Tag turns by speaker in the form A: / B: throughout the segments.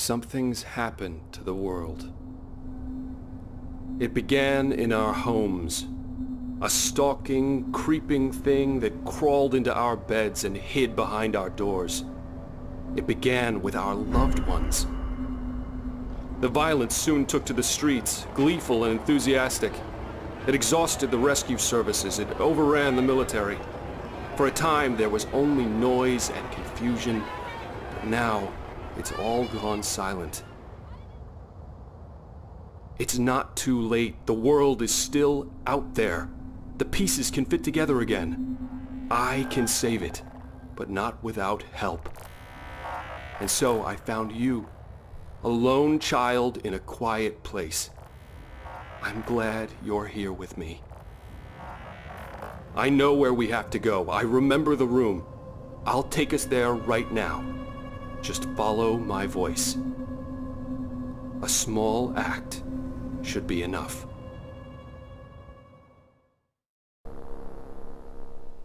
A: Something's happened to the world. It began in our homes. A stalking, creeping thing that crawled into our beds and hid behind our doors. It began with our loved ones. The violence soon took to the streets, gleeful and enthusiastic. It exhausted the rescue services. It overran the military. For a time, there was only noise and confusion. But now, it's all gone silent. It's not too late. The world is still out there. The pieces can fit together again. I can save it, but not without help. And so I found you, a lone child in a quiet place. I'm glad you're here with me. I know where we have to go. I remember the room. I'll take us there right now. Just follow my voice. A small act should be enough.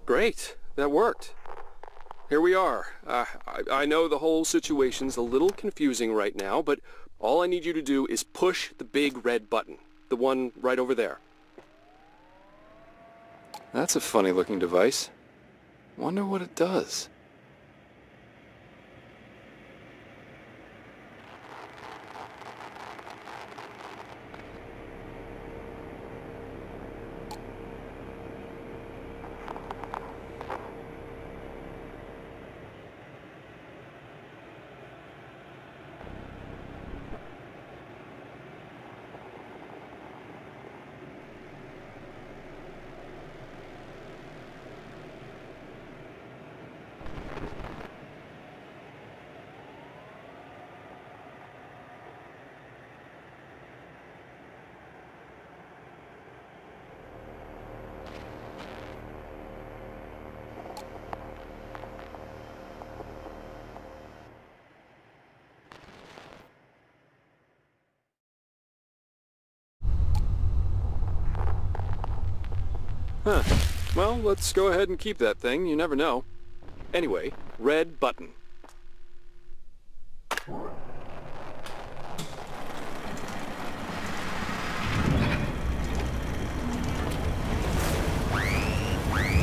A: Great, that worked. Here we are. I know the whole situation's a little confusing right now, but all I need you to do is push the big red button. The one right over there. That's a funny looking device. Wonder what it does. Huh. Well, let's go ahead and keep that thing. You never know. Anyway, red button.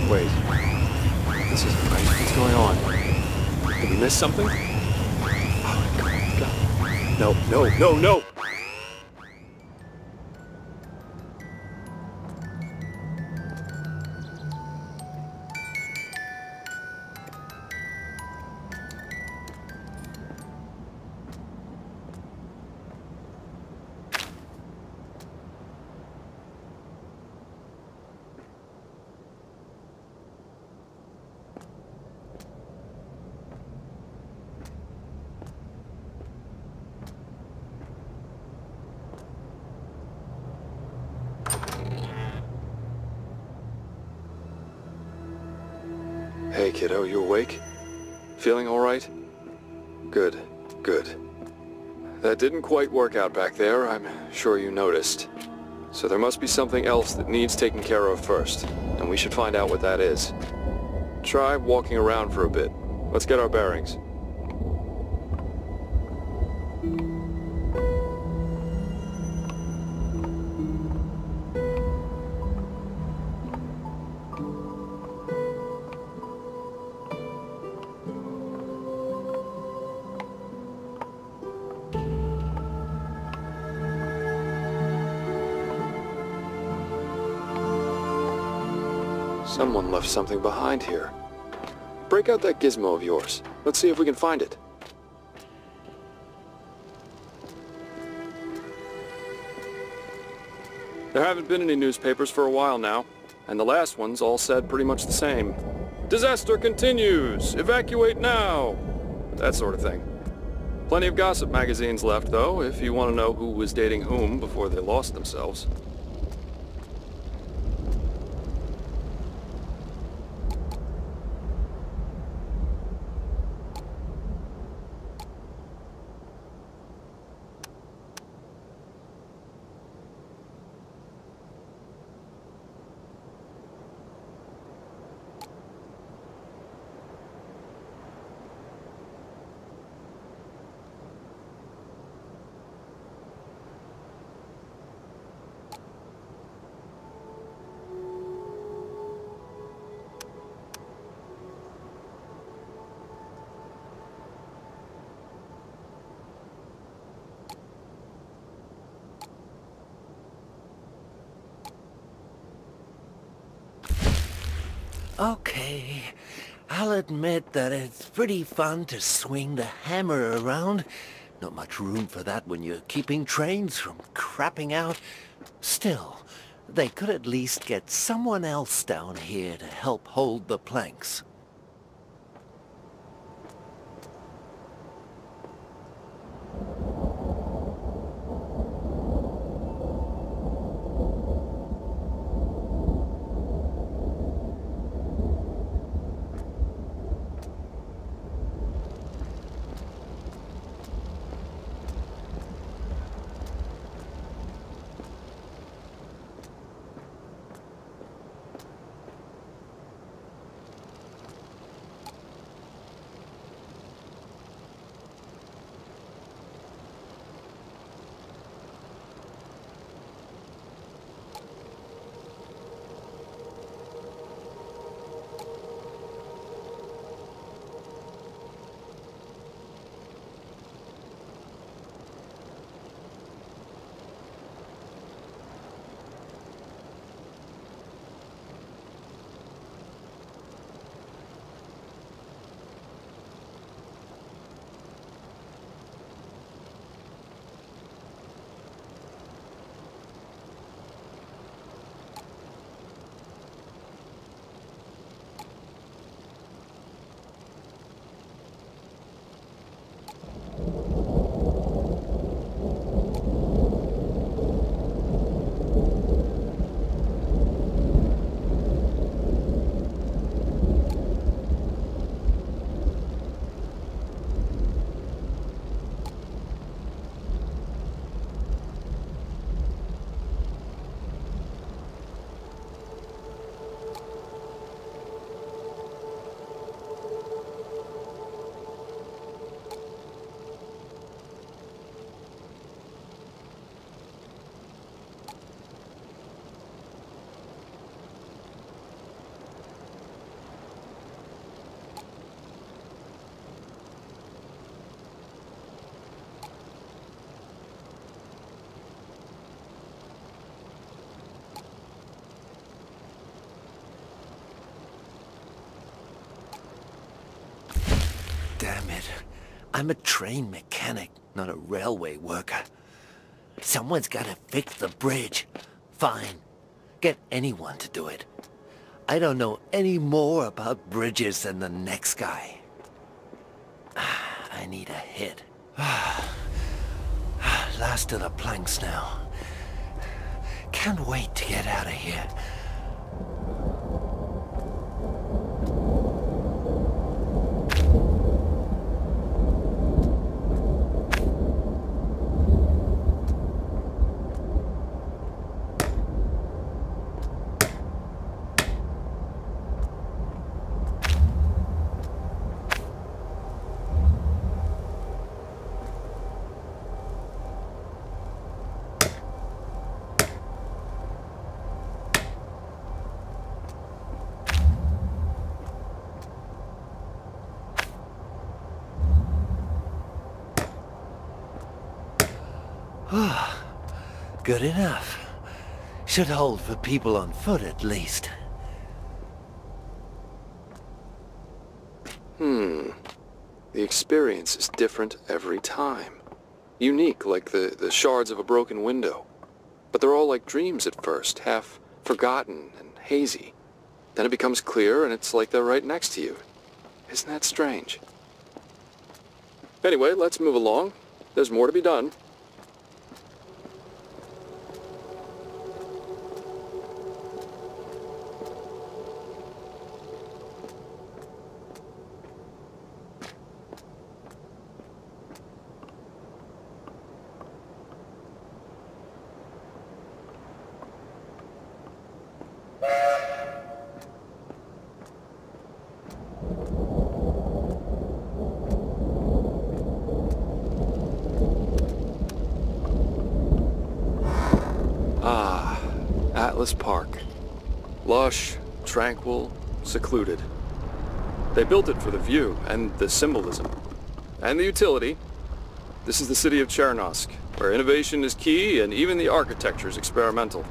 A: Wait. This isn't right. What's going on? Did we miss something? Oh, God. No, no, no, no! Hey, kiddo, you awake? Feeling all right? Good, good. That didn't quite work out back there, I'm sure you noticed. So there must be something else that needs taken care of first, and we should find out what that is. Try walking around for a bit. Let's get our bearings. Someone left something behind here. Break out that gizmo of yours. Let's see if we can find it. There haven't been any newspapers for a while now, and the last ones all said pretty much the same. Disaster continues! Evacuate now! That sort of thing. Plenty of gossip magazines left, though, if you want to know who was dating whom before they lost themselves.
B: Okay, I'll admit that it's pretty fun to swing the hammer around. Not much room for that when you're keeping trains from crapping out. Still, they could at least get someone else down here to help hold the planks. Damn it. I'm a train mechanic, not a railway worker. Someone's gotta fix the bridge. Fine. Get anyone to do it. I don't know any more about bridges than the next guy. I need a hit. Last of the planks now. Can't wait to get out of here. Good enough. Should hold for people on foot at least.
A: The experience is different every time. Unique, like the shards of a broken window. But they're all like dreams at first, half forgotten and hazy. Then it becomes clear and it's like they're right next to you. Isn't that strange? Anyway, let's move along. There's more to be done. Atlas Park. Lush, tranquil, secluded. They built it for the view and the symbolism. And the utility. This is the city of Chernosk, where innovation is key and even the architecture is experimental.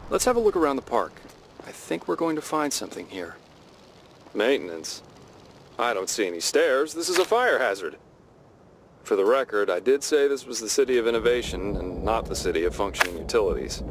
A: Let's have a look around the park. I think we're going to find something here. Maintenance? I don't see any stairs. This is a fire hazard. For the record, I did say this was the city of innovation and not the city of functioning utilities.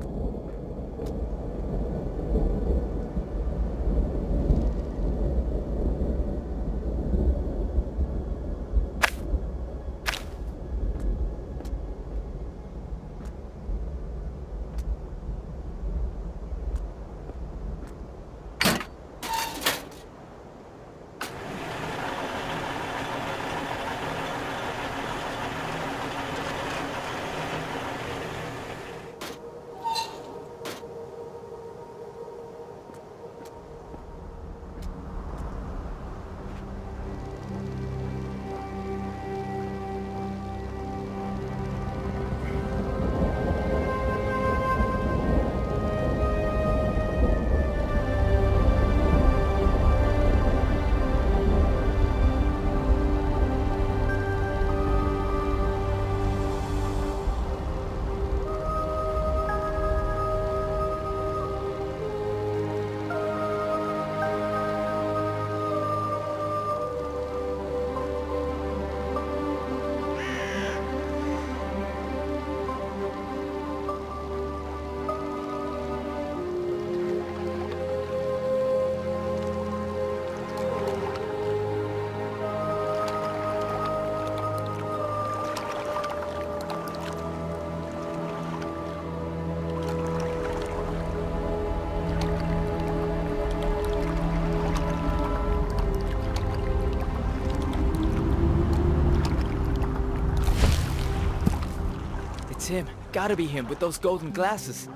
C: It's him. Gotta be him with those golden glasses.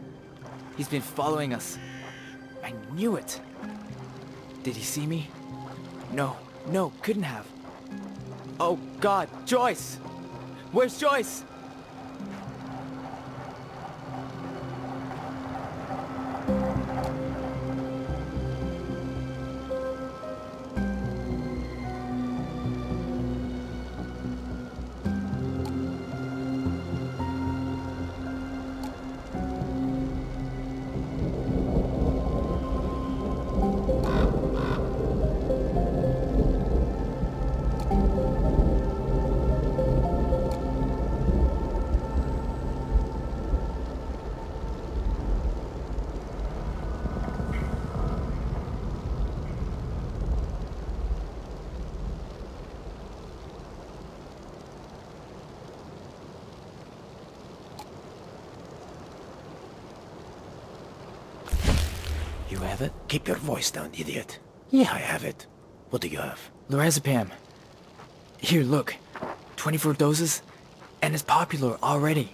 C: He's been following us. I knew it. Did he see me? No, couldn't have. Oh God, Joyce! Where's Joyce?
B: You have it? Keep your voice down, idiot. Yeah, I have it. What do you have?
C: Lorazepam. Here, look. 24 doses, and it's popular already.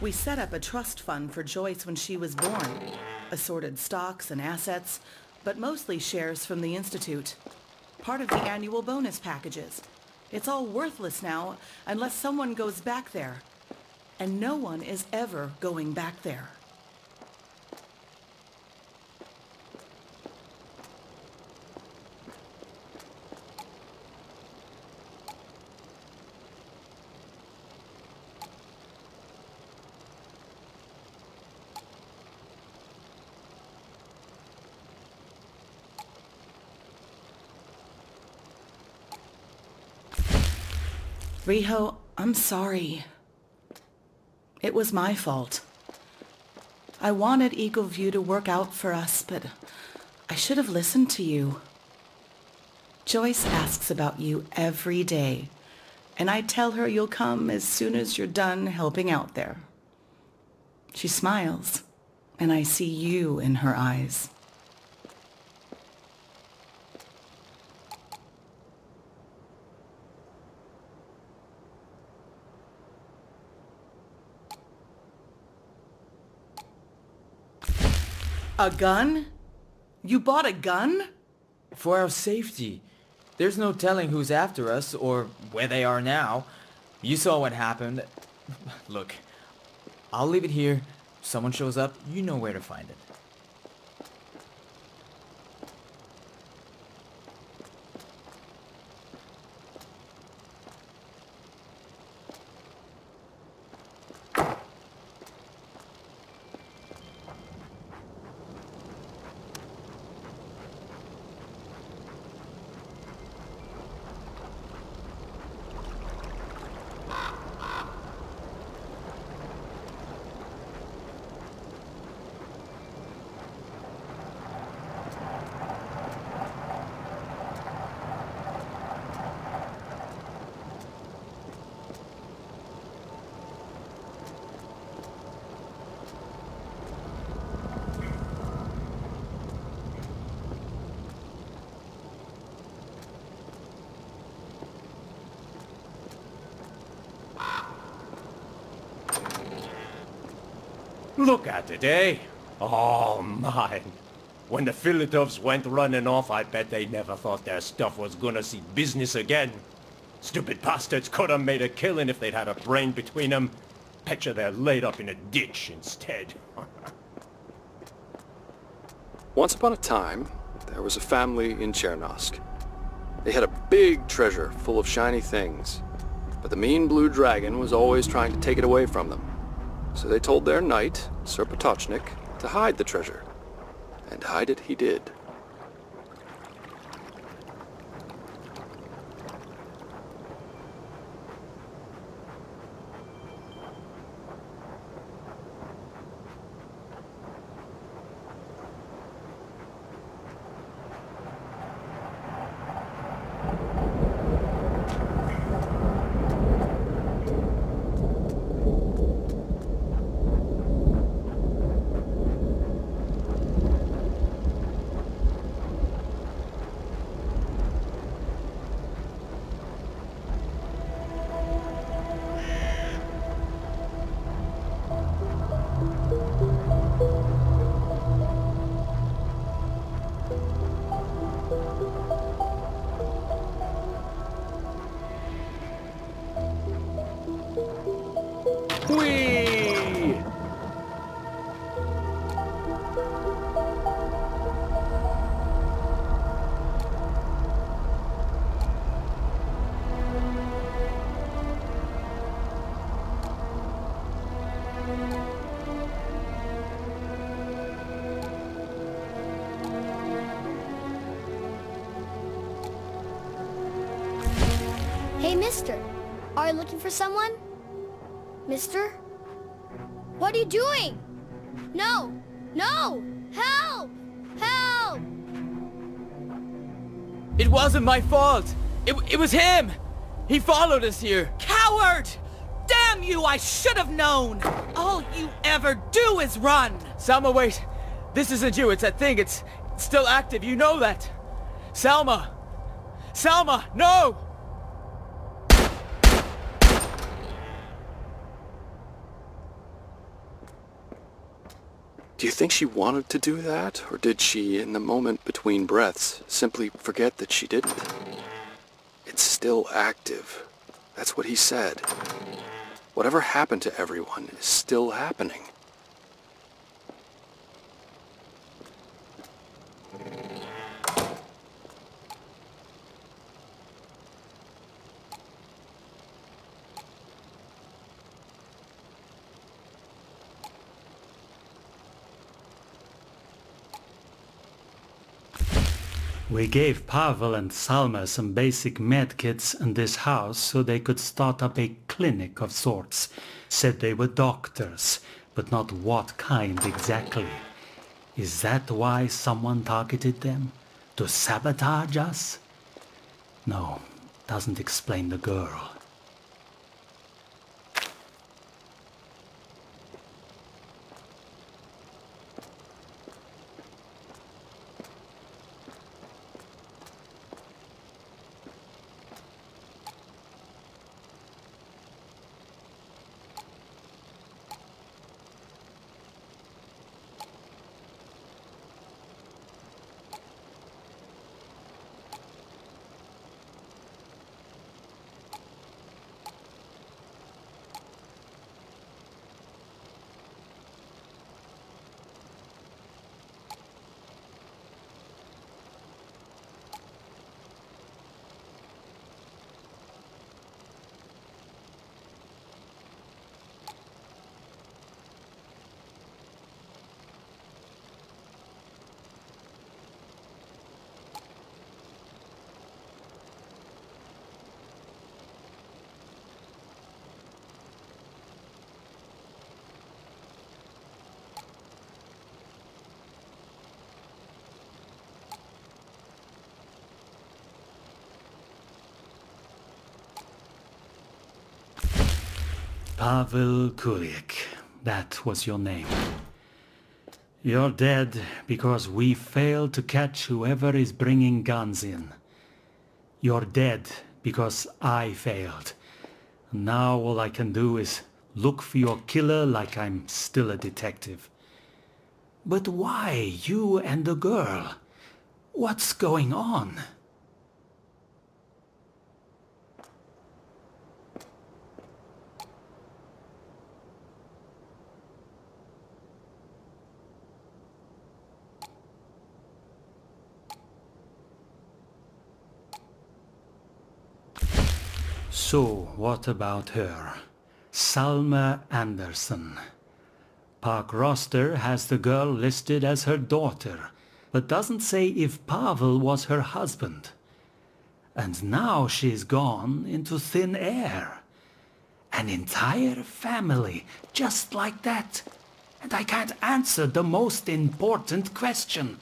D: We set up a trust fund for Joyce when she was born. Assorted stocks and assets, but mostly shares from the Institute. Part of the annual bonus packages. It's all worthless now unless someone goes back there. And no one is ever going back there. Riho, I'm sorry. It was my fault. I wanted Eagle View to work out for us, but I should have listened to you. Joyce asks about you every day, and I tell her you'll come as soon as you're done helping out there. She smiles, and I see you in her eyes. A gun? You bought a gun?
C: For our safety. There's no telling who's after us, or where they are now. You saw what happened. Look, I'll leave it here. If someone shows up, you know where to find it.
E: Look at it, eh? Oh, man. When the Philadelphs went running off, I bet they never thought their stuff was gonna see business again. Stupid bastards could have made a killing if they'd had a brain between them. Betcha they're laid up in a ditch instead.
A: Once upon a time, there was a family in Chernosk. They had a big treasure full of shiny things, but the mean blue dragon was always trying to take it away from them. So they told their knight, Sir Potochnik, to hide the treasure. And hide it he did. Whee!
F: Hey, mister. Are you looking for someone? Mister? What are you doing? No! No! Help! Help!
C: It wasn't my fault! It was him! He followed us here!
D: Coward! Damn you, I should have known! All you ever do is run!
C: Selma, wait! This isn't you, it's that thing. It's still active, you know that! Selma! Selma, no!
A: Do you think she wanted to do that, or did she, in the moment between breaths, simply forget that she didn't? It's still active. That's what he said. Whatever happened to everyone is still happening.
G: We gave Pavel and Salma some basic medkits in this house so they could start up a clinic of sorts. Said they were doctors, but not what kind exactly. Is that why someone targeted them? To sabotage us? No, doesn't explain the girl. Pavel Kulik, that was your name. You're dead because we failed to catch whoever is bringing guns in. You're dead because I failed. Now all I can do is look for your killer like I'm still a detective. But why you and the girl? What's going on? So, what about her? Salma Anderson. Park roster has the girl listed as her daughter, but doesn't say if Pavel was her husband. And now she's gone into thin air. An entire family, just like that. And I can't answer the most important question.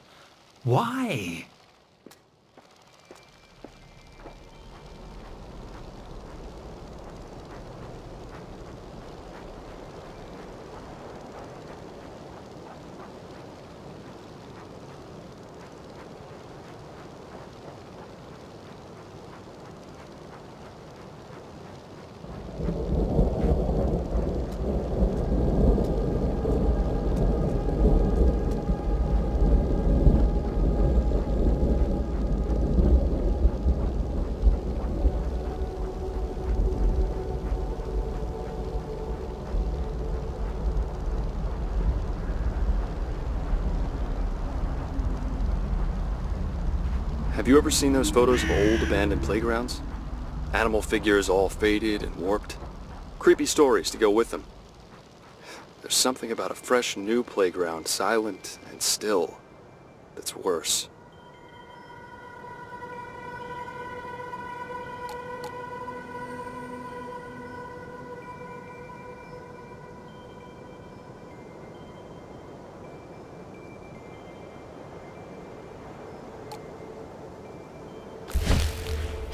G: Why?
A: Have you ever seen those photos of old abandoned playgrounds? Animal figures all faded and warped. Creepy stories to go with them. There's something about a fresh new playground, silent and still, that's worse.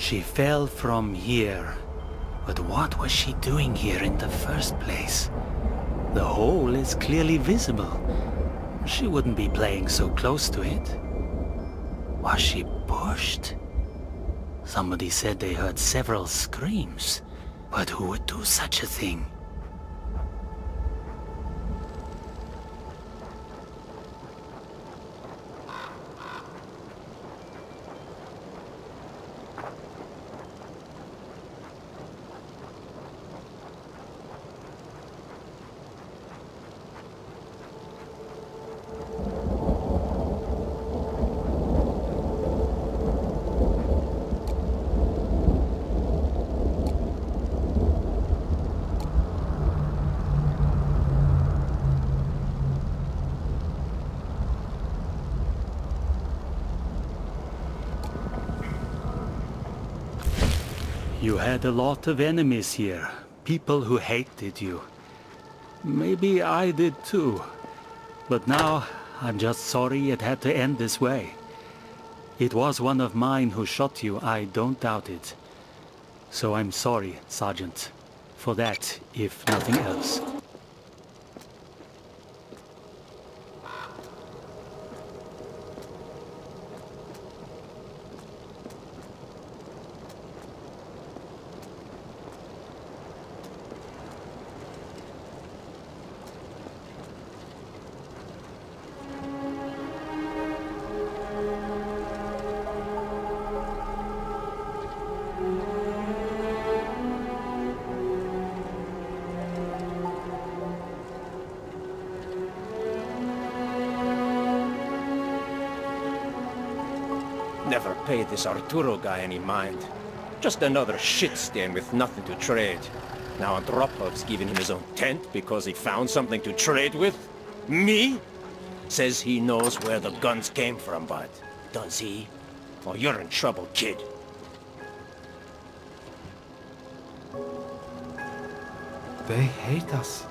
G: She fell from here. But what was she doing here in the first place? The hole is clearly visible. She wouldn't be playing so close to it. Was she pushed? Somebody said they heard several screams. But who would do such a thing? You had a lot of enemies here. People who hated you. Maybe I did too. But now, I'm just sorry it had to end this way. It was one of mine who shot you, I don't doubt it. So I'm sorry, Sergeant. For that, if nothing else.
E: Never paid this Arturo guy any mind. Just another shit stain with nothing to trade. Now Andropov's giving him his own tent because he found something to trade with? Me? Says he knows where the guns came from, but does he? Oh, you're in trouble, kid.
H: They hate us.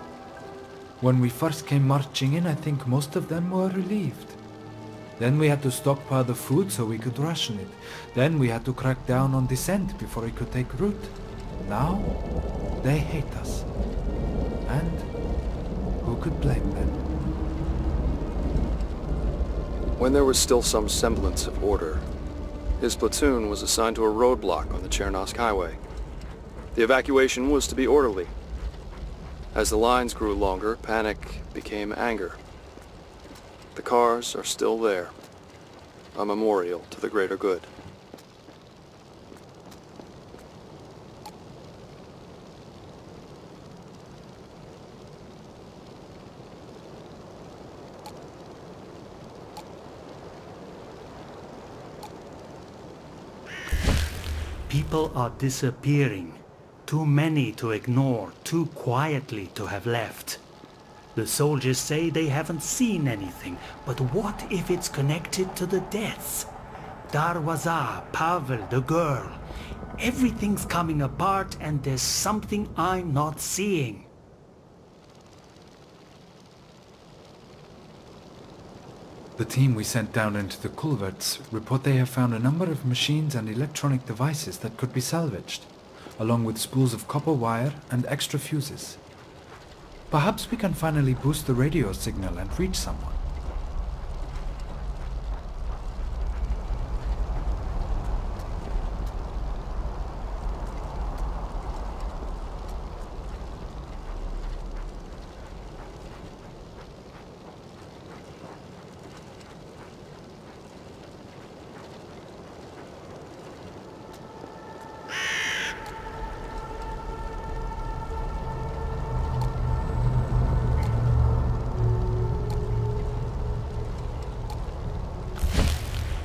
H: When we first came marching in, I think most of them were relieved. Then we had to stockpile the food so we could ration it. Then we had to crack down on dissent before it could take root. Now, they hate us. And who could blame them?
A: When there was still some semblance of order, his platoon was assigned to a roadblock on the Chernosk Highway. The evacuation was to be orderly. As the lines grew longer, panic became anger. The cars are still there, a memorial to the greater good.
G: People are disappearing. Too many to ignore, too quietly to have left. The soldiers say they haven't seen anything, but what if it's connected to the deaths? Darwaza, Pavel, the girl. Everything's coming apart and there's something I'm not seeing.
H: The team we sent down into the culverts report they have found a number of machines and electronic devices that could be salvaged, along with spools of copper wire and extra fuses. Perhaps we can finally boost the radio signal and reach someone.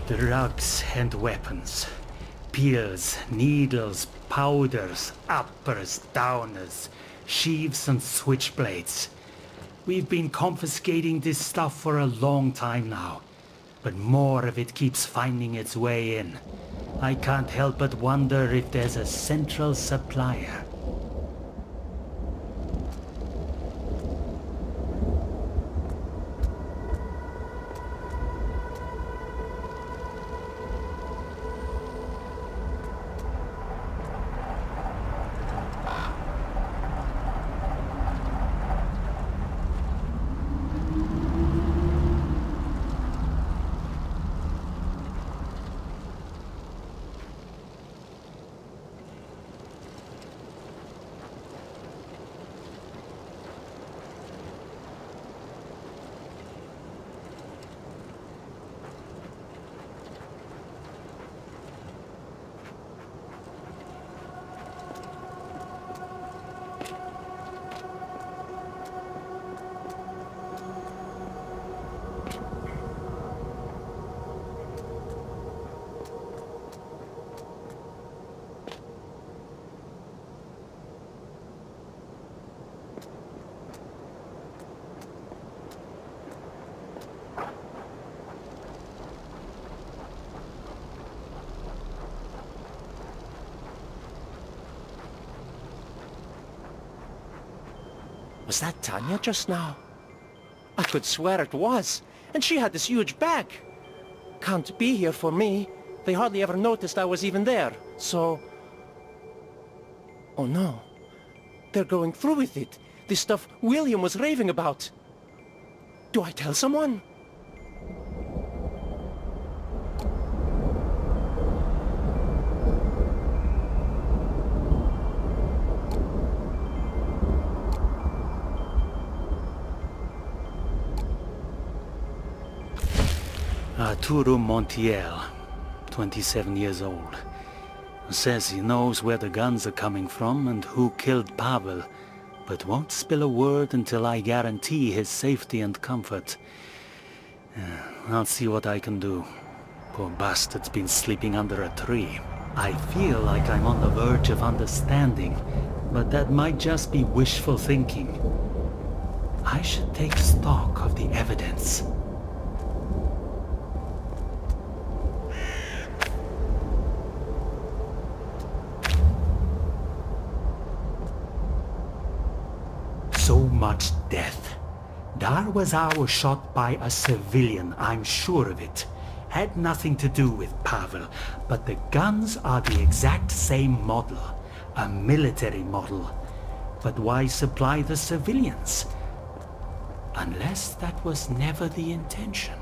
G: Drugs and weapons. Pills, needles, powders, uppers, downers, sheaves and switchblades. We've been confiscating this stuff for a long time now, but more of it keeps finding its way in. I can't help but wonder if there's a central supplier.
E: Was that Tanya just now? I could swear it was. And she had this huge bag. Can't be here for me. They hardly ever noticed I was even there, so... Oh no. They're going through with it. The stuff William was raving about. Do I tell someone?
G: Arturo Montiel, 27 years old. Says he knows where the guns are coming from and who killed Pavel, but won't spill a word until I guarantee his safety and comfort. I'll see what I can do. Poor bastard's been sleeping under a tree. I feel like I'm on the verge of understanding, but that might just be wishful thinking. I should take stock of the evidence. So much death. Darwaza was shot by a civilian, I'm sure of it. Had nothing to do with Pavel, but the guns are the exact same model. A military model. But why supply the civilians? Unless that was never the intention.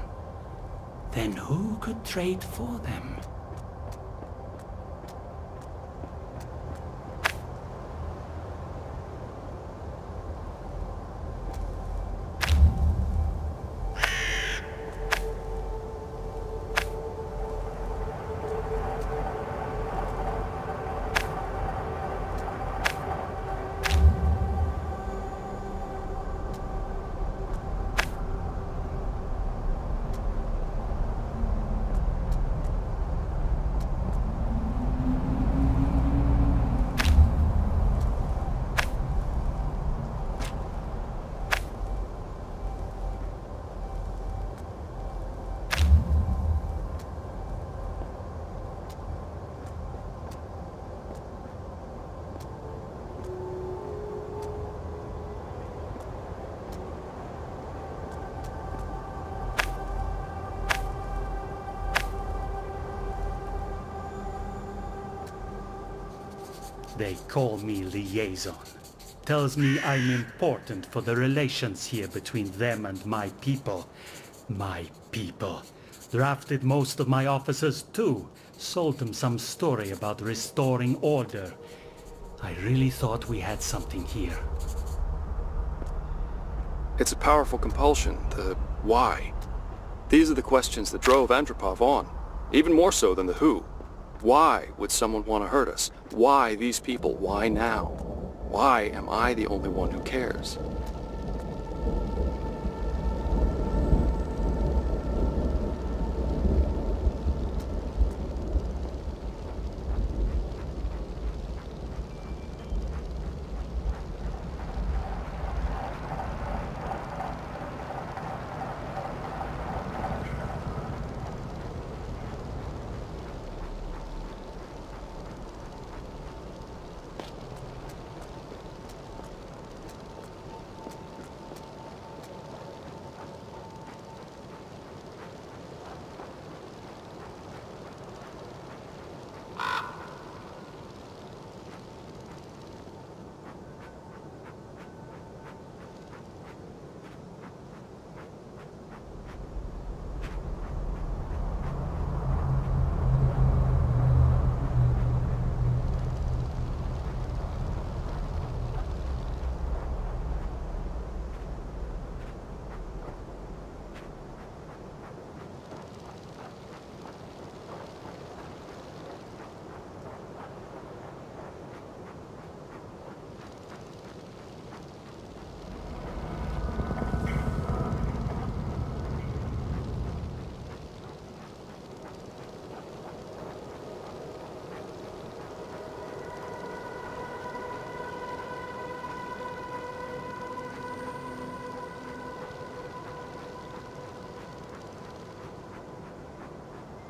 G: Then who could trade for them? They call me liaison. Tells me I'm important for the relations here between them and my people. My people. Drafted most of my officers too. Sold them some story about restoring order. I really thought we had something here.
A: It's a powerful compulsion, the why. These are the questions that drove Andropov on, even more so than the who. Why would someone want to hurt us? Why these people? Why now? Why am I the only one who cares?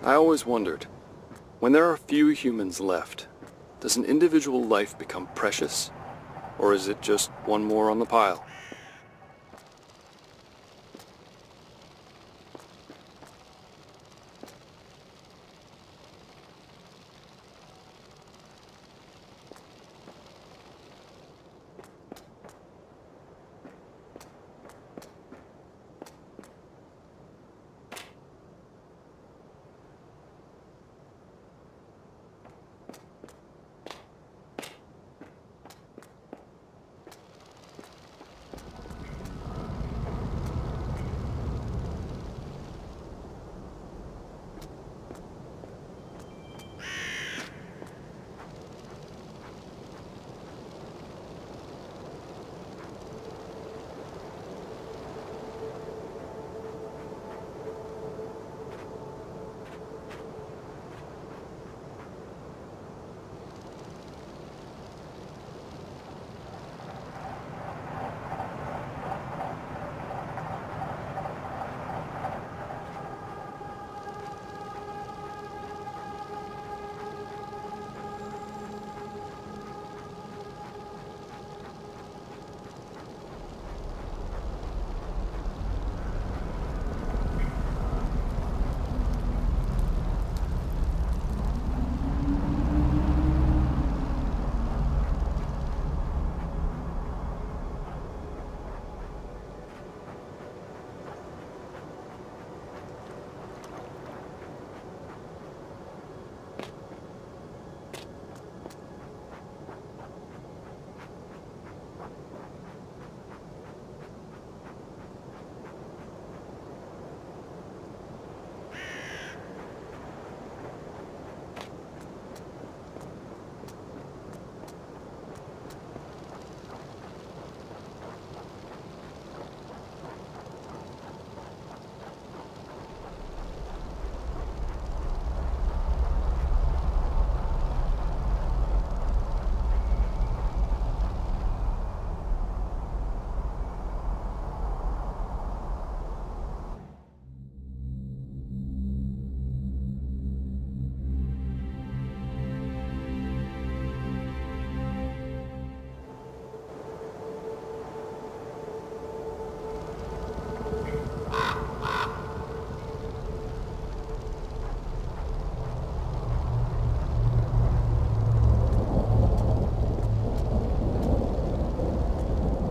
A: I always wondered, when there are few humans left, does an individual life become precious? Or is it just one more on the pile?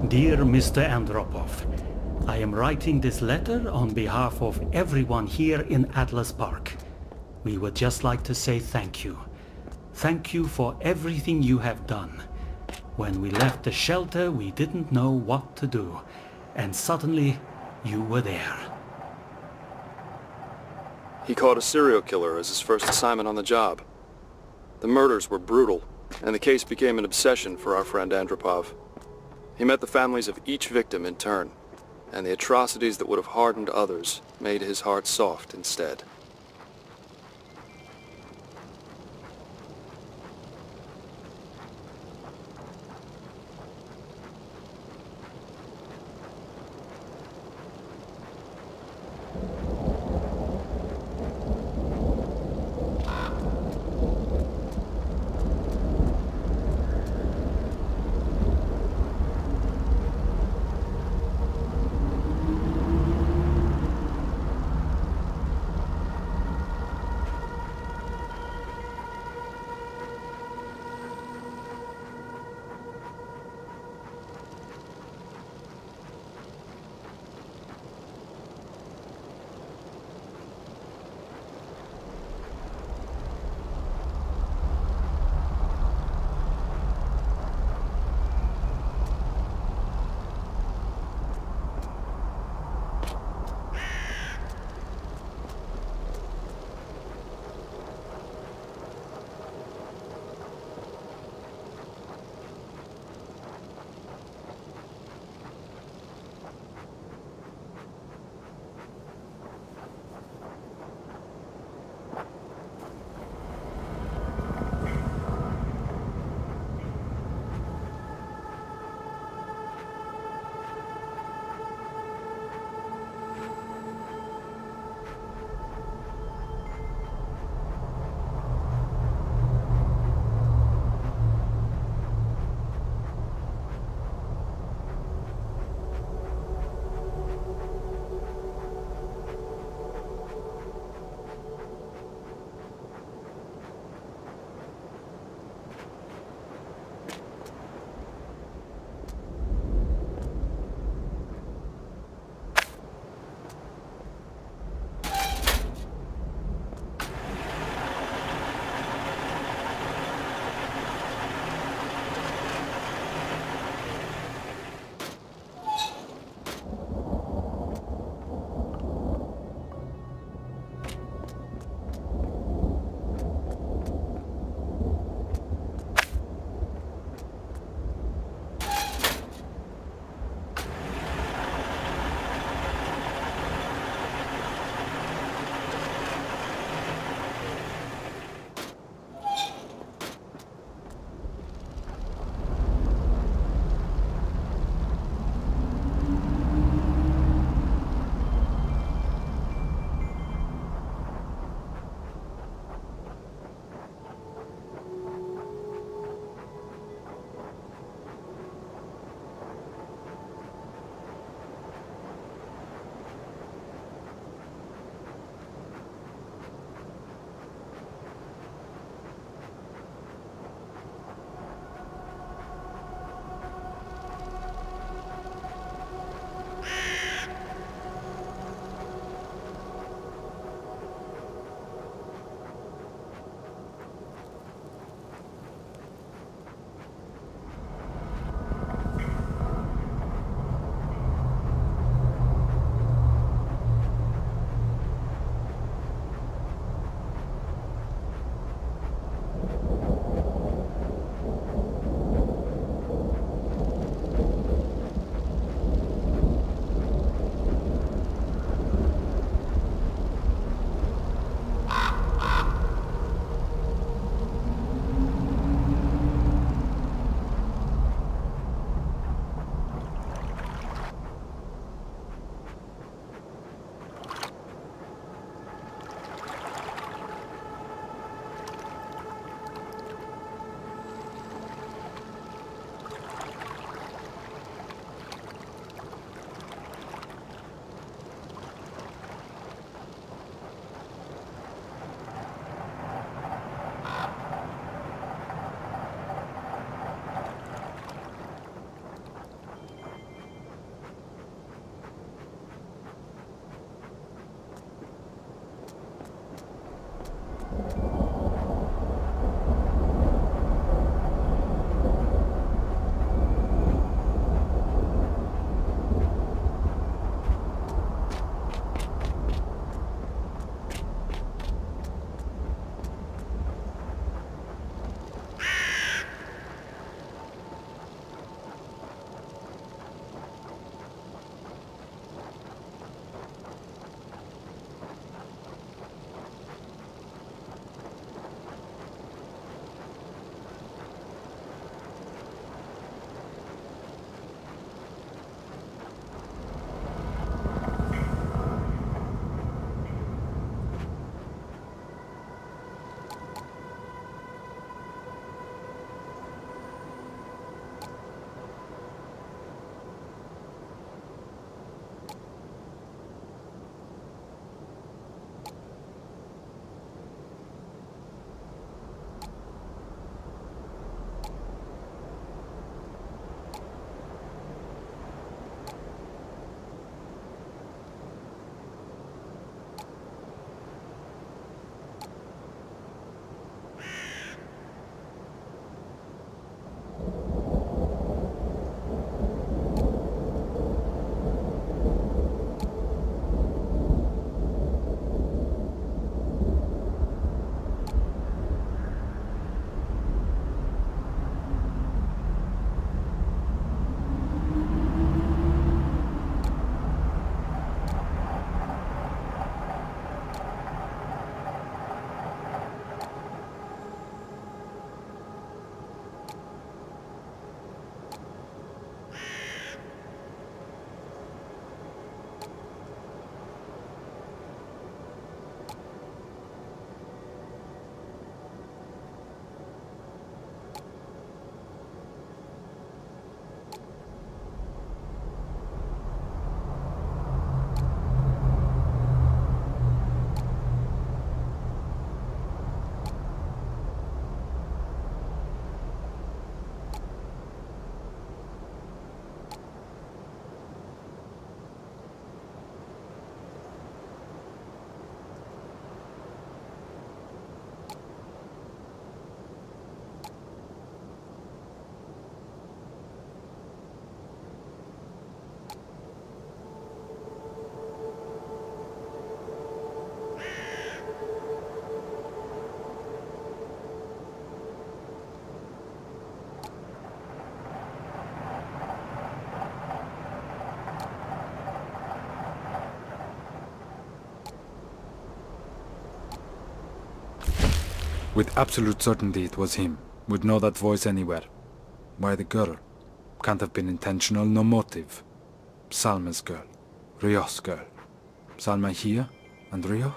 G: Dear Mr. Andropov, I am writing this letter on behalf of everyone here in Atlas Park. We would just like to say thank you. Thank you for everything you have done. When we left the shelter, we didn't know what to do. And suddenly, you were there.
A: He caught a serial killer as his first assignment on the job. The murders were brutal, and the case became an obsession for our friend Andropov. He met the families of each victim in turn, and the atrocities that would have hardened others made his heart soft instead.
H: With absolute certainty it was him. Would know that voice anywhere. Why the girl? Can't have been intentional, no motive. Salma's girl. Rio's girl. Salma here, and Rio?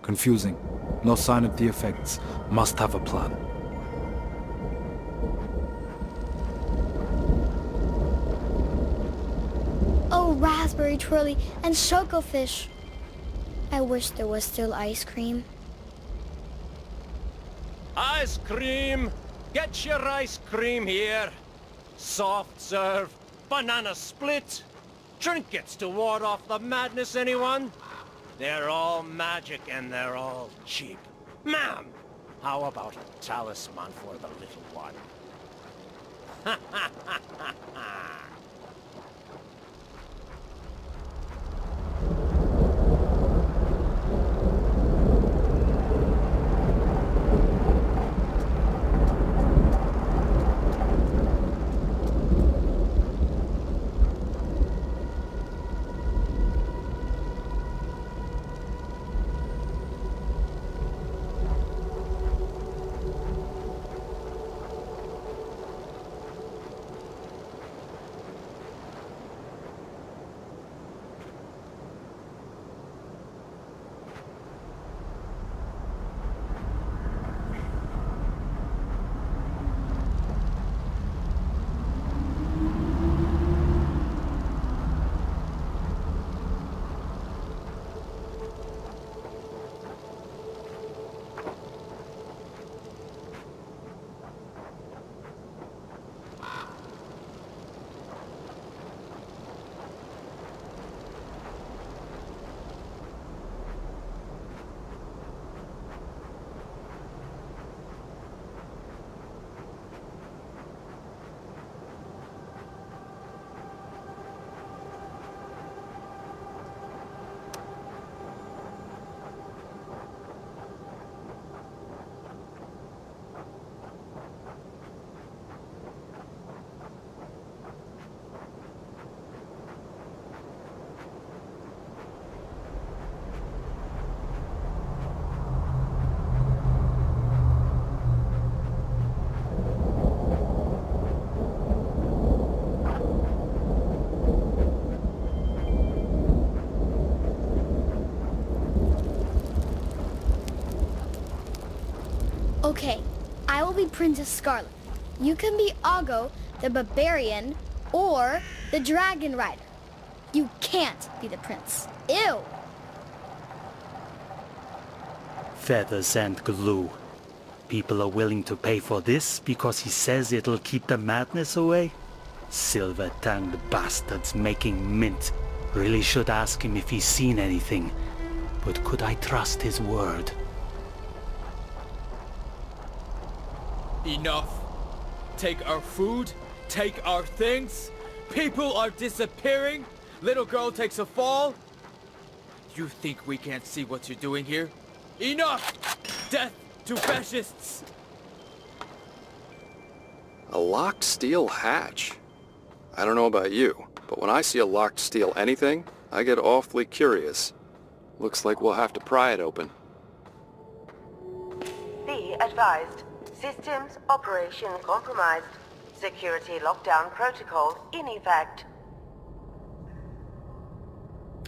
H: Confusing. No sign of the effects. Must have a plan.
F: Oh, raspberry twirly and chocofish. I wish there was still ice cream.
E: Ice cream! Get your ice cream here. Soft serve, banana split, trinkets to ward off the madness, anyone? They're all magic and they're all cheap. Ma'am, how about a talisman for the little one? Ha ha ha ha ha!
F: Okay, I will be Princess Scarlet. You can be Ago, the barbarian, or the dragon rider. You can't be the prince. Ew!
G: Feathers and glue. People are willing to pay for this because he says it'll keep the madness away? Silver-tongued bastards making mint. Really should ask him if he's seen anything. But could I trust his word?
C: Enough. Take our food, take our things. People are disappearing. Little girl takes a fall. You think we can't see what you're doing here? Enough! Death to fascists!
A: A locked steel hatch? I don't know about you, but when I see a locked steel anything, I get awfully curious. Looks like we'll have to pry it open.
I: Be advised. Systems operation compromised. Security lockdown protocol in effect.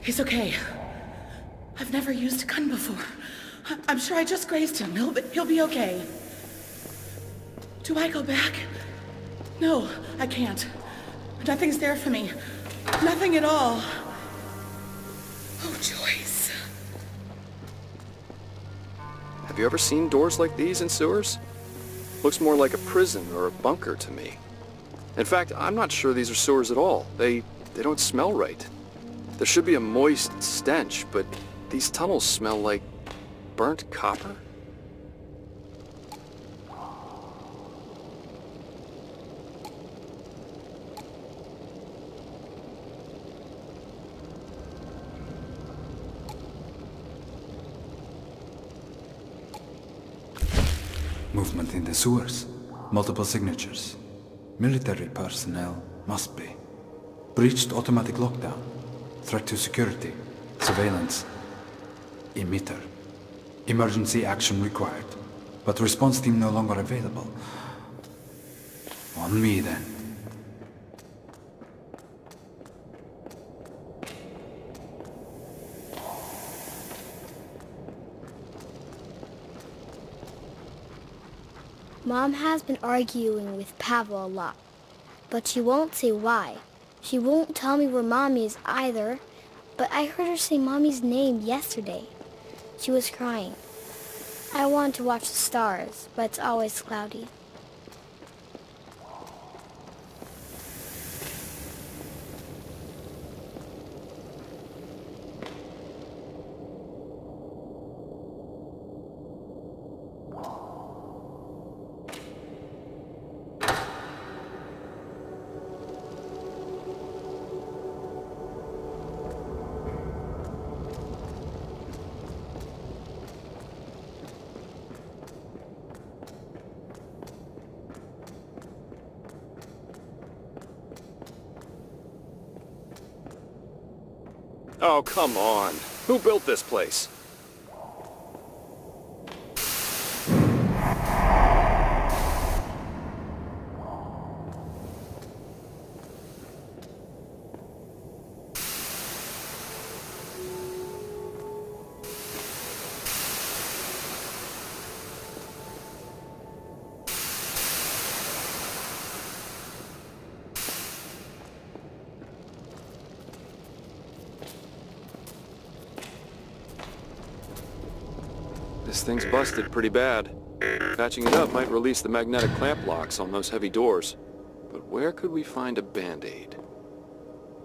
D: He's okay. I've never used a gun before. I'm sure I just grazed him. He'll be okay. Do I go back? No, I can't. Nothing's there for me. Nothing at all. Oh, Joyce.
A: Have you ever seen doors like these in sewers? Looks more like a prison or a bunker to me. In fact, I'm not sure these are sewers at all. They don't smell right. There should be a moist stench, but these tunnels smell like burnt copper?
H: Movement in the sewers. Multiple signatures. Military personnel. Must be. Breached automatic lockdown. Threat to security. Surveillance. Emitter. Emergency action required. but response team no longer available. On me then.
F: Mom has been arguing with Pavel a lot, but she won't say why. She won't tell me where Mommy is either, but I heard her say Mommy's name yesterday. She was crying. I want to watch the stars, but it's always cloudy.
A: Oh, come on. Who built this place? This thing's busted pretty bad. Patching it up might release the magnetic clamp locks on those heavy doors. But where could we find a band-aid?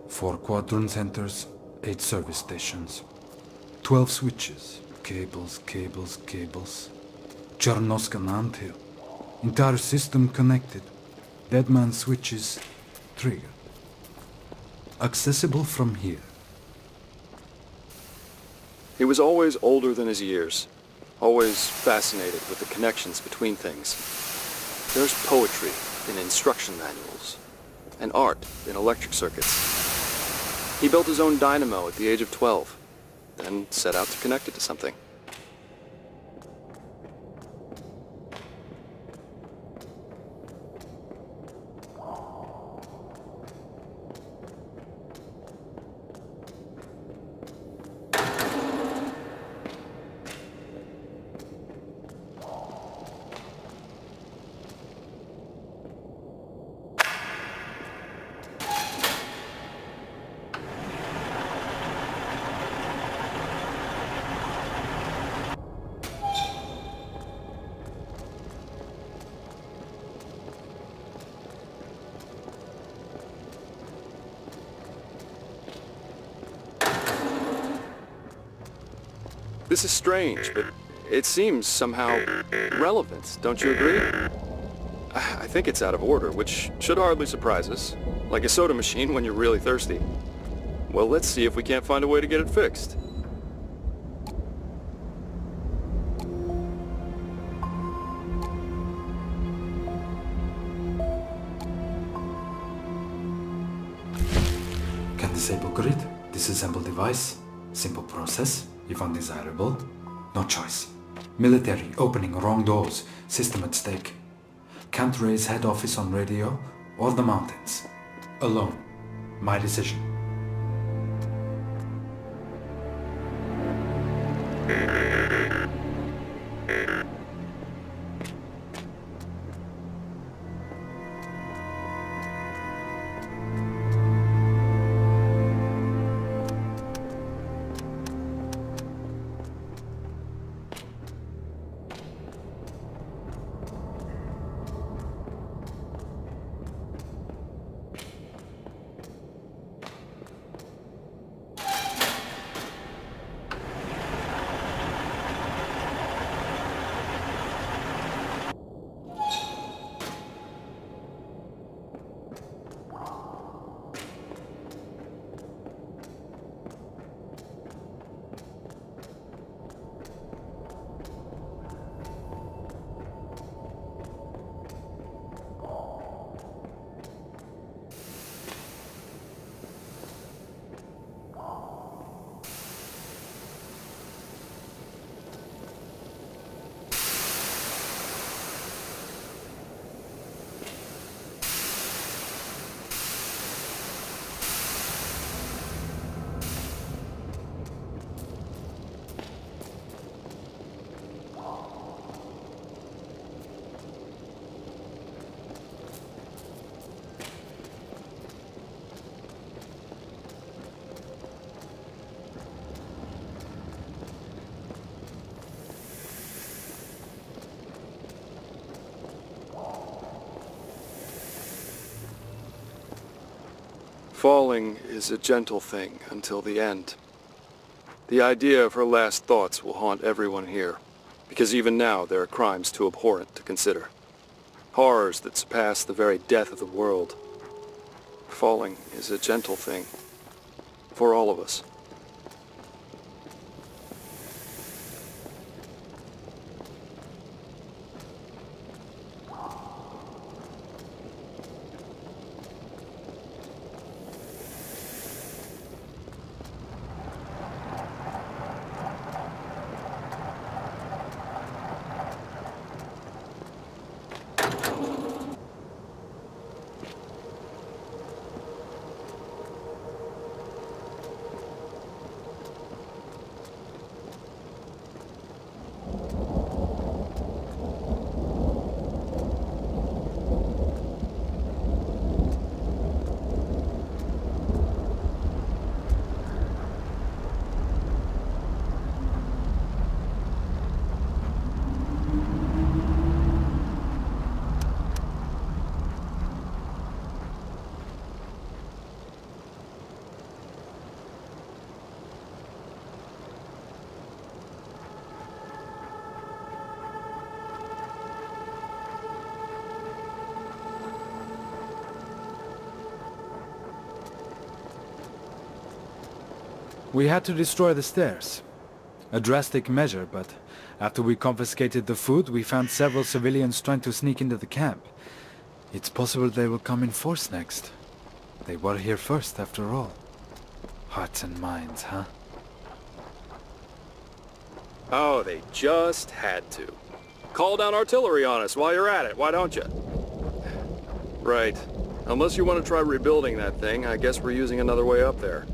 H: 4 quadrant centers, 8 service stations. 12 switches. Cables, cables, cables. Chernoskan anthill. Entire system connected. Deadman switches. Trigger. Accessible from here.
A: He was always older than his years. Always fascinated with the connections between things. There's poetry in instruction manuals, and art in electric circuits. He built his own dynamo at the age of 12, then set out to connect it to something. This is strange, but it seems somehow relevant, don't you agree? I think it's out of order, which should hardly surprise us. Like a soda machine when you're really thirsty. Well, let's see if we can't find a way to get it fixed.
H: Can disable grid, disassemble device, simple process, if undesirable, no choice. Military, opening wrong doors, system at stake. Can't raise head office on radio or the mountains. Alone, my decision.
A: Falling is a gentle thing until the end. The idea of her last thoughts will haunt everyone here, because even now there are crimes too abhorrent to consider. Horrors that surpass the very death of the world. Falling is a gentle thing. For all of us.
H: We had to destroy the stairs. A drastic measure, but after we confiscated the food, we found several civilians trying to sneak into the camp. It's possible they will come in force next. They were here first, after all. Hearts and minds, huh?
A: Oh, they just had to. Call down artillery on us while you're at it, why don't you? Right. Unless you want to try rebuilding that thing, I guess we're using another way up there.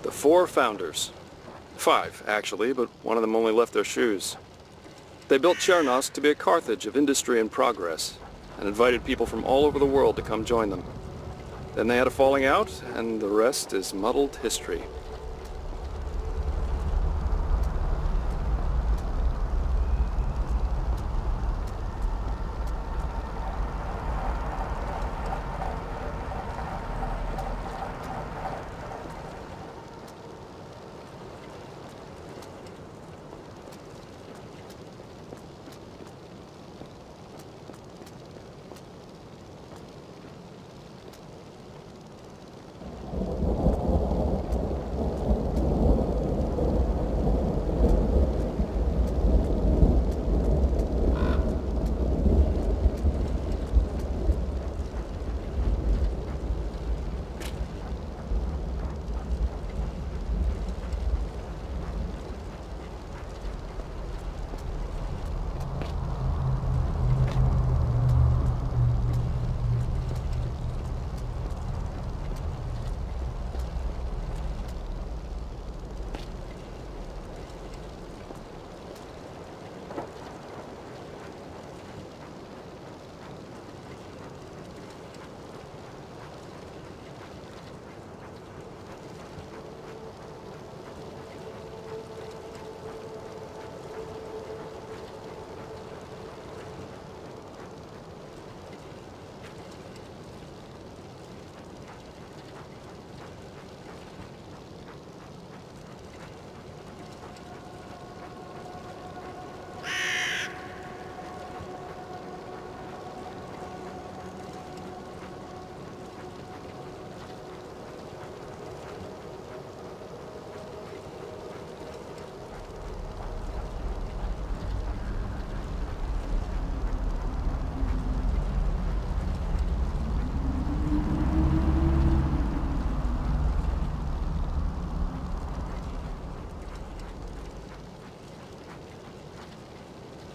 A: The 4 founders. 5, actually, but one of them only left their shoes. They built Chernosk to be a Carthage of industry and progress, and invited people from all over the world to come join them. Then they had a falling out, and the rest is muddled history.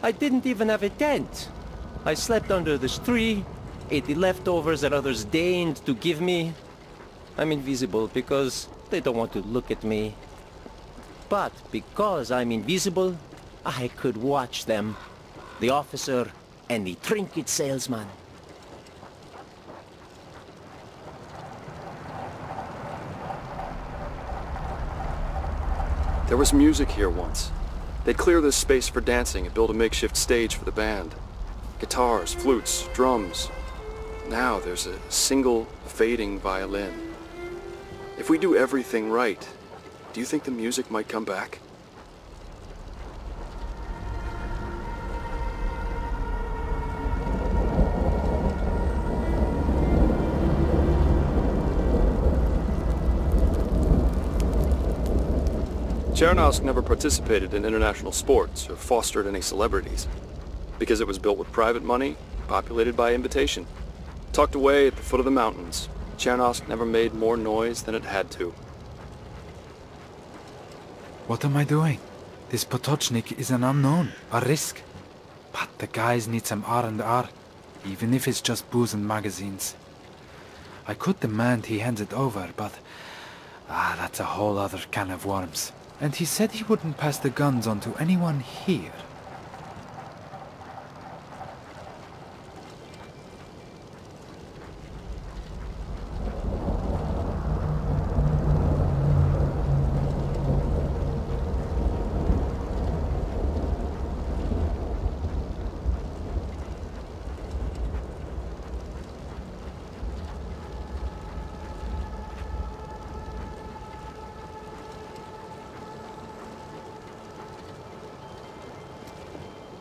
E: I didn't even have a tent. I slept under this tree, ate the leftovers that others deigned to give me. I'm invisible because they don't want to look at me. But because I'm invisible,
B: I could watch them. The officer and the trinket salesman.
A: There was music here once. They'd clear this space for dancing and build a makeshift stage for the band. Guitars, flutes, drums. Now there's a single fading violin. If we do everything right, do you think the music might come back? Chernobyl never participated in international sports or fostered any celebrities, because it was built with private money, populated by invitation. Tucked away at the foot of the mountains, Chernobyl never made more noise than it had to.
H: What am I doing? This Potochnik is an unknown, a risk. But the guys need some R&R, even if it's just booze and magazines. I could demand he hands it over, but... that's a whole other can of worms. And he said he wouldn't pass the guns on to anyone here.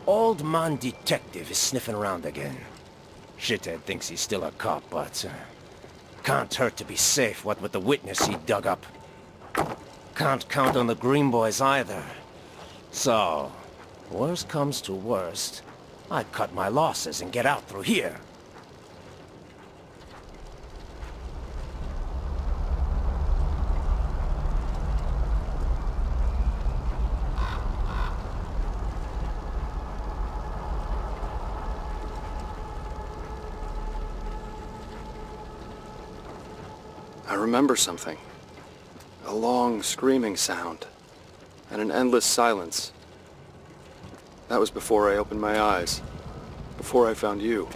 B: Old man detective is sniffing around again. Shithead thinks he's still a cop, but... can't hurt to be safe, what with the witness he dug up. Can't count on the Green Boys either. So, worst comes to worst, I cut my losses and get out through here.
A: I remember something. A long, screaming sound. And an endless silence. That was before I opened my eyes. Before I found you.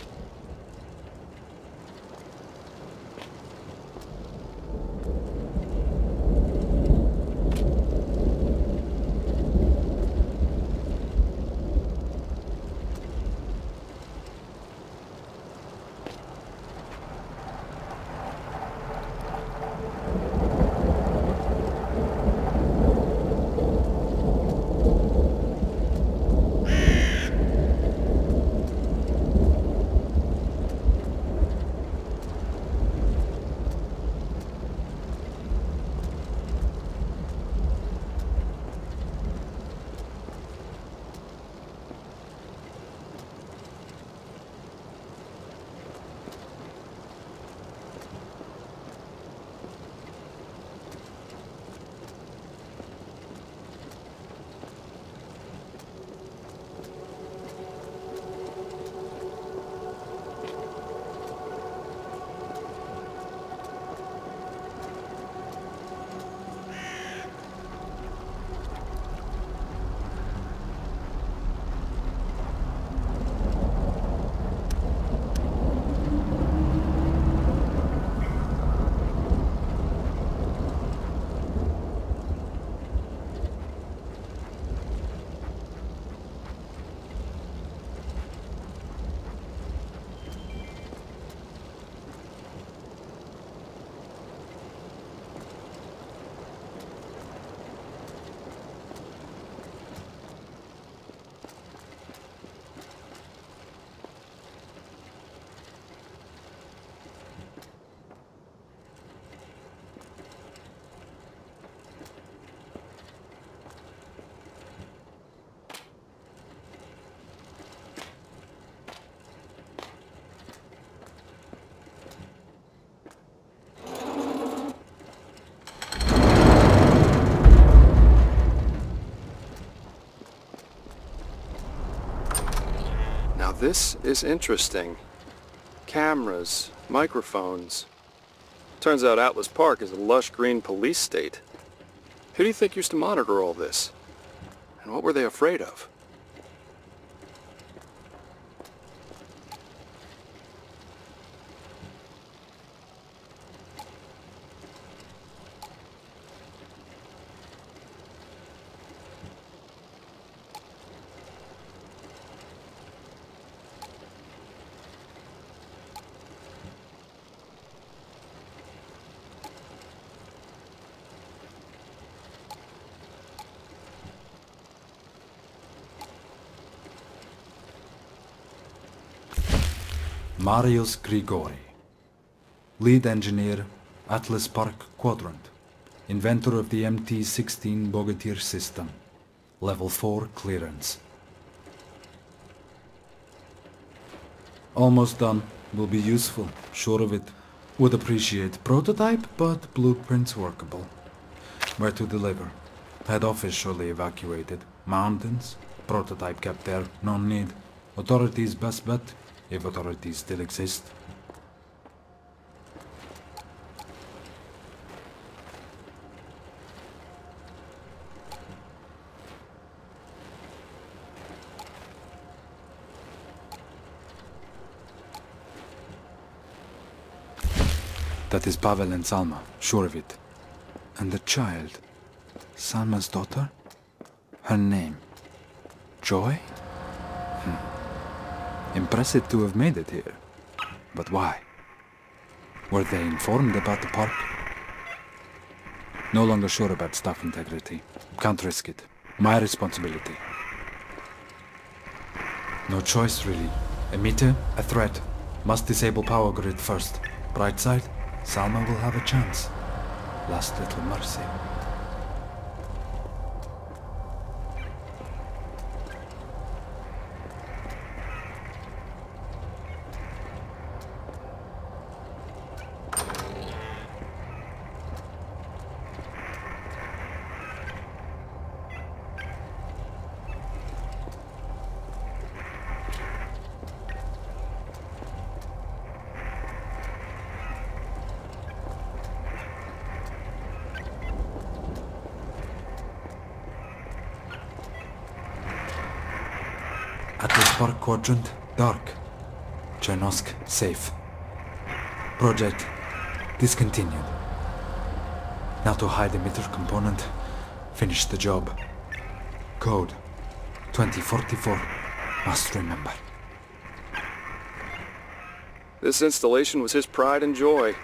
A: This is interesting. Cameras, microphones. Turns out Atlas Park is a lush green police state. Who do you think used to monitor all this? And what were they afraid of?
H: Marius Grigori. Lead engineer, Atlas Park Quadrant. Inventor of the MT-16 Bogatyr system. Level 4 clearance. Almost done. Will be useful, sure of it. Would appreciate prototype, but blueprints workable. Where to deliver? Head office surely evacuated. Mountains? Prototype kept there, no need. Authorities best bet, if authorities still exist. That is Pavel and Salma, sure of it. And the child? Salma's daughter? Her name? Joy? Impressive to have made it here. But why? Were they informed about the park? No longer sure about staff integrity. Can't risk it. My responsibility. No choice, really. A meter, a threat. Must disable power grid first. Bright side, Salma will have a chance. Last little mercy. Atlas Park Quadrant, dark. Chernosk, safe. Project, discontinued. Now to hide emitter component, finish the job. Code, 2044, must remember.
A: This installation was his pride and joy.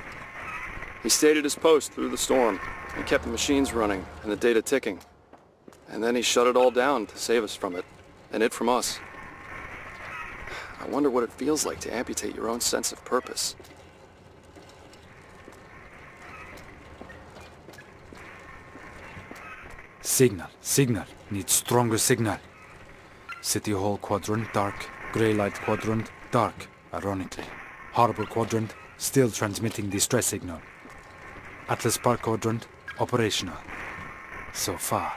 A: He stayed at his post through the storm and kept the machines running and the data ticking. And then he shut it all down to save us from it, and it from us. I wonder what it feels like to amputate your own sense of purpose.
H: Signal, signal. Need stronger signal. City Hall Quadrant, dark. Grey Light Quadrant, dark, ironically. Harbor Quadrant, still transmitting distress signal. Atlas Park Quadrant, operational. So far.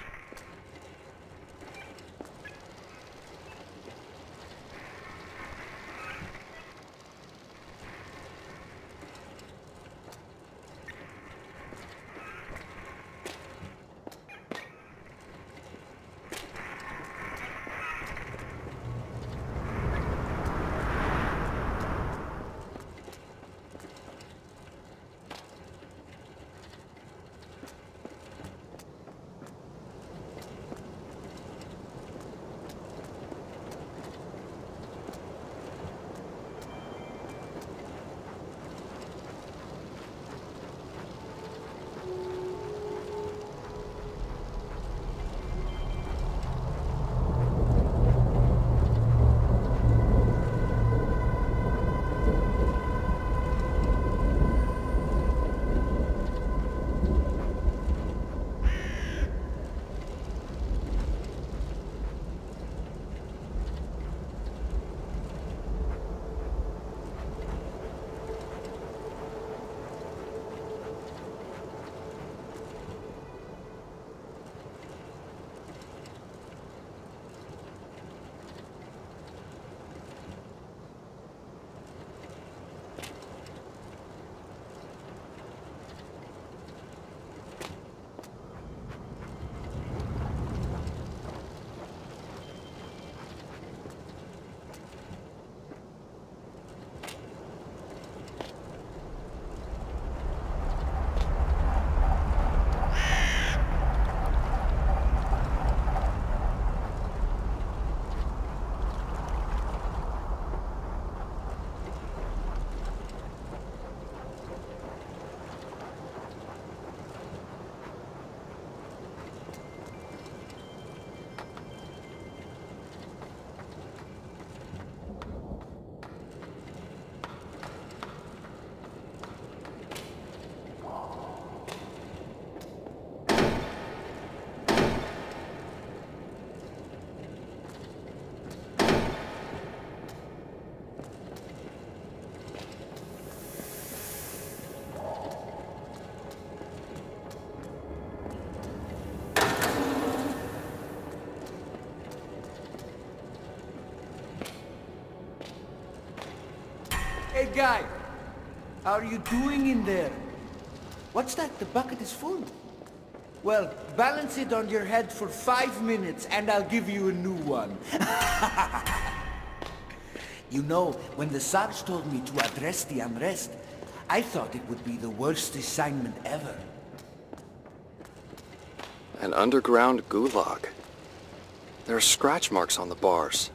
J: Hey, guy! How are you doing in there? What's that? The bucket is full. Well, balance it on your head for 5 minutes and I'll give you a new one. You know, when the Sarge told me to address the unrest, I thought it would be the worst assignment ever.
A: An underground gulag. There are scratch marks on the bars.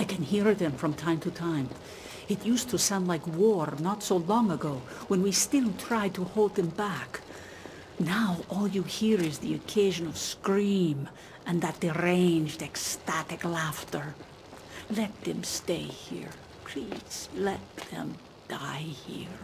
K: can hear them from time to time. It used to sound like war not so long ago, when we still tried to hold them back. Now all you hear is the occasional scream and that deranged, ecstatic laughter. Let them stay here. Please, let them die here.